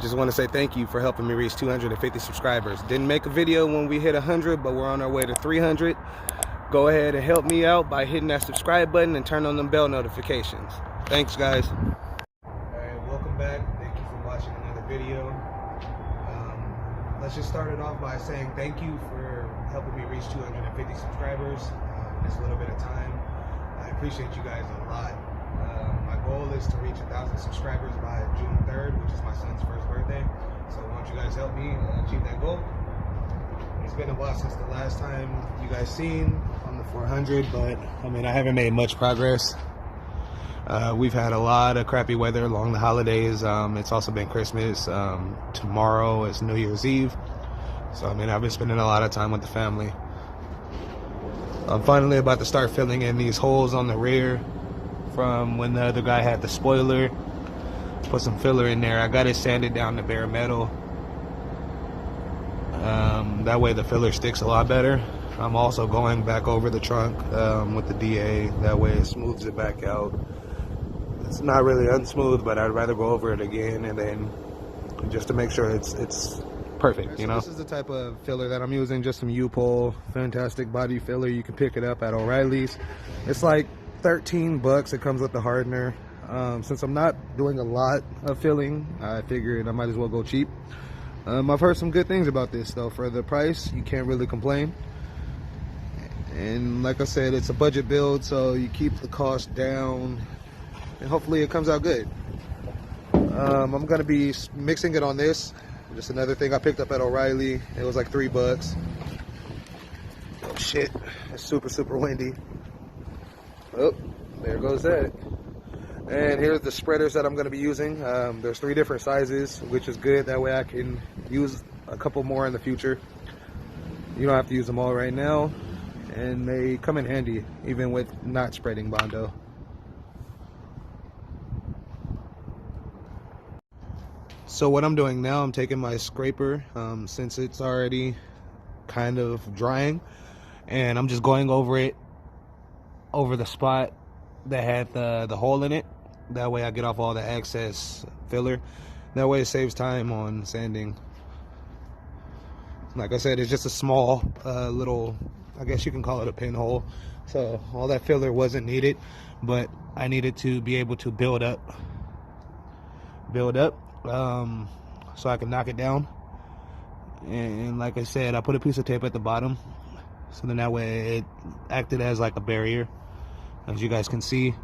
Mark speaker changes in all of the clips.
Speaker 1: Just want to say thank you for helping me reach 250 subscribers. Didn't make a video when we hit 100, but we're on our way to 300. Go ahead and help me out by hitting that subscribe button and turn on them bell notifications. Thanks, guys. Alright, welcome back. Thank you for watching another video. Let's just start it off by saying thank you for helping me reach 250 subscribers in this little bit of time. I appreciate you guys a lot. My goal is to reach 1,000 subscribers by June 3rd, which is my son's first birthday. So why don't you guys help me achieve that goal? It's been a while since the last time you guys seen on the 400, but I mean, I haven't made much progress. We've had a lot of crappy weather along the holidays. It's also been Christmas. Tomorrow is New Year's Eve. So I mean, I've been spending a lot of time with the family. I'm finally about to start filling in these holes on the rear from when the other guy had the spoiler. Put some filler in there. I got it sanded down to bare metal. That way the filler sticks a lot better. I'm also going back over the trunk with the DA. That way it smooths it back out. It's not really unsmooth, but I'd rather go over it again and then just to make sure it's perfect, you know. This is the type of filler that I'm using, just some U-Pole, fantastic body filler. You can pick it up at O'Reilly's. It's like 13 bucks. It comes with the hardener. Since I'm not doing a lot of filling, I figured I might as well go cheap. I've heard some good things about this though. For the price, you can't really complain. And like I said, it's a budget build, so you keep the cost down and hopefully it comes out good. I'm gonna be mixing it on this. Just another thing I picked up at O'Reilly. It was like 3 bucks. Oh shit, it's super windy. Oh, there goes that. And here's the spreaders that I'm going to be using. There's 3 different sizes, which is good. That way I can use a couple more in the future. You don't have to use them all right now. And they come in handy, even with not spreading Bondo. So what I'm doing now, I'm taking my scraper, since it's already kind of drying, and I'm just going over it, over the spot that had the hole in it. That way I get off all the excess filler. That way it saves time on sanding. Like I said, it's just a small little, I guess you can call it a pinhole. So all that filler wasn't needed, but I needed to be able to build up so I can knock it down. And like I said, I put a piece of tape at the bottom, so then that way it acted as like a barrier, as you guys can see.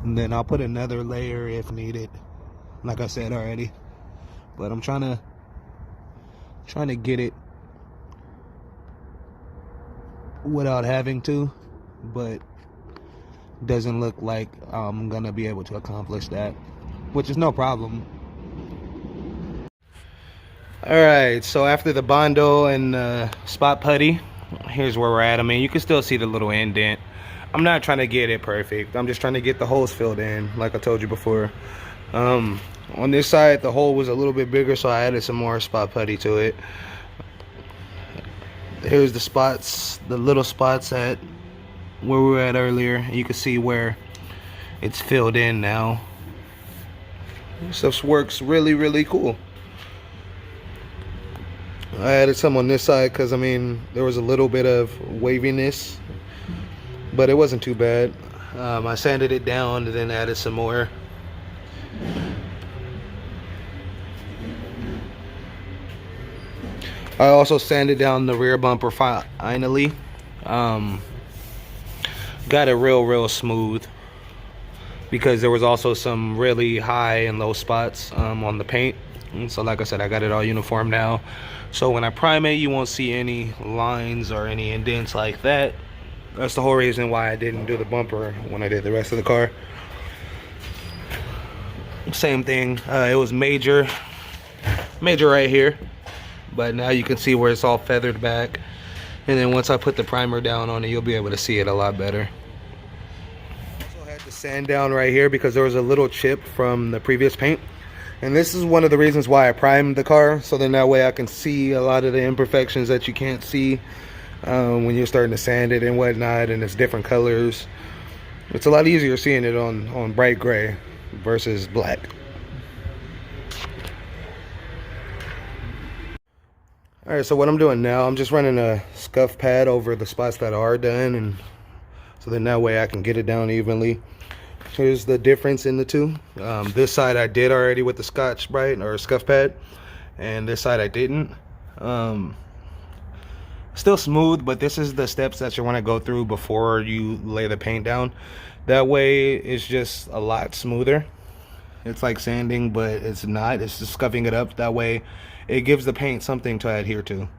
Speaker 1: And then I'll put another layer if needed, like I said already. But I'm trying to get it without having to, but doesn't look like I'm gonna be able to accomplish that, which is no problem. Alright, so after the Bondo and spot putty, here's where we're at. I mean, you can still see the little indent. I'm not trying to get it perfect. I'm just trying to get the holes filled in, like I told you before. On this side, the hole was a little bit bigger, so I added some more spot putty to it. Here's the spots, the little spots at where we were at earlier. You can see where it's filled in now. This stuff works really cool. I added some on this side because, I mean, there was a little bit of waviness, but it wasn't too bad. I sanded it down and then added some more. I also sanded down the rear bumper finally. Got it real smooth, because there was also some really high and low spots on the paint. And so like I said, I got it all uniform now, so when I prime it, you won't see any lines or any indents like that. That's the whole reason why I didn't do the bumper when I did the rest of the car. Same thing, it was major right here, but now you can see where it's all feathered back. And then once I put the primer down on it, you'll be able to see it a lot better. Also had the sand down right here because there was a little chip from the previous paint. And this is one of the reasons why I primed the car, so then that way I can see a lot of the imperfections that you can't see when you're starting to sand it and whatnot, and it's different colors. It's a lot easier seeing it on bright gray versus black. Alright, so what I'm doing now, I'm just running a scuff pad over the spots that are done, and so then that way I can get it down evenly. Here's the difference in the two. This side I did already with the Scotch-Brite or scuff pad, and this side I didn't. Still smooth, but this is the steps that you want to go through before you lay the paint down. That way it's just a lot smoother. It's like sanding, but it's not. It's just scuffing it up. That way it gives the paint something to adhere to.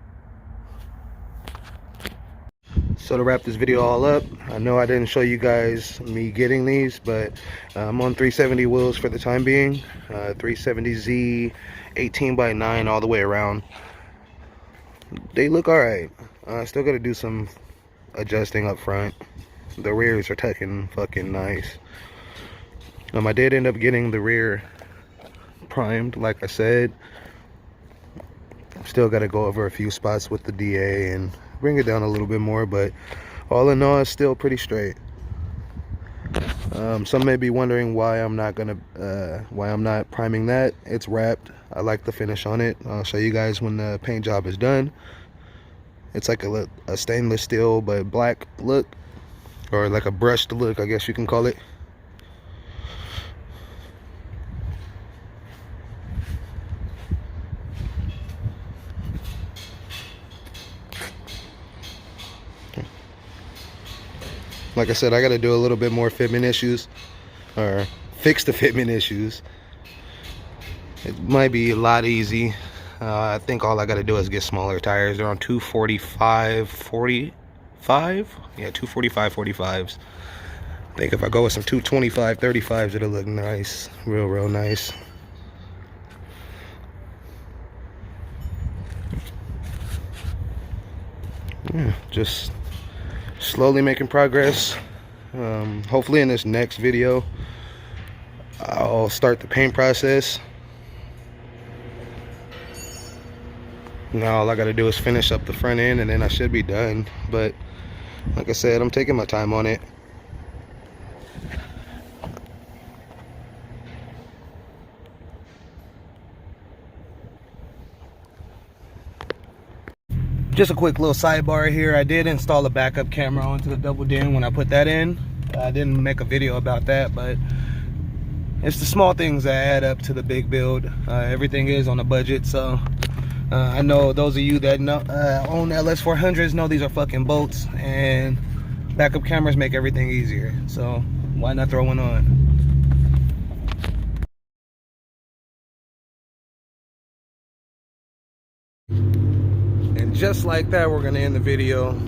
Speaker 1: So to wrap this video all up, I know I didn't show you guys me getting these, but I'm on 370 wheels for the time being. 370Z 18x9 all the way around. They look alright. I still gotta do some adjusting up front. The rears are tucking fucking nice. I did end up getting the rear primed, like I said. Still gotta go over a few spots with the DA and bring it down a little bit more, but all in all, it's still pretty straight. Some may be wondering why I'm not priming that. It's wrapped. I like the finish on it. I'll show you guys when the paint job is done. It's like a stainless steel but black look, or like a brushed look, I guess you can call it. Like I said, I got to do a little bit more fitment issues, or fix the fitment issues. It might be a lot easy. I think all I got to do is get smaller tires. They're on 245 45. Yeah, 245 45s. I think if I go with some 225 35s, it'll look nice, real nice. Yeah, just slowly making progress. Hopefully in this next video I'll start the paint process. Now all I gotta do is finish up the front end and then I should be done, but like I said, I'm taking my time on it. Just a quick little sidebar here. I did install a backup camera onto the double din when I put that in. I didn't make a video about that, but it's the small things that add up to the big build. Everything is on a budget, so I know those of you that know, own LS400s know these are fucking bolts, and backup cameras make everything easier. So why not throw one on? And just like that, we're gonna end the video.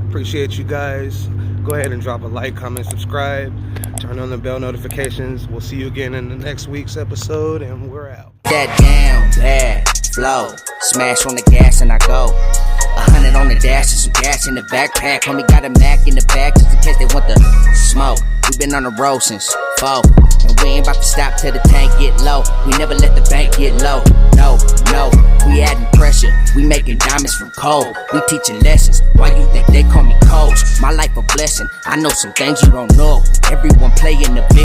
Speaker 1: Appreciate you guys. Go ahead and drop a like, comment, subscribe, turn on the bell notifications. We'll see you again in the next week's episode, and we're out.
Speaker 2: That down bad flow, smash on the gas and I go. 100 on the dash and some gas in the backpack. Homie got a Mac in the back just in case they want the smoke. We been on the road since 4, and we ain't about to stop till the tank get low. We never let the bank get low. No, we adding pressure. We making diamonds from coal. We teaching lessons. Why you think they call me coach? My life a blessing. I know some things you don't know. Everyone playing the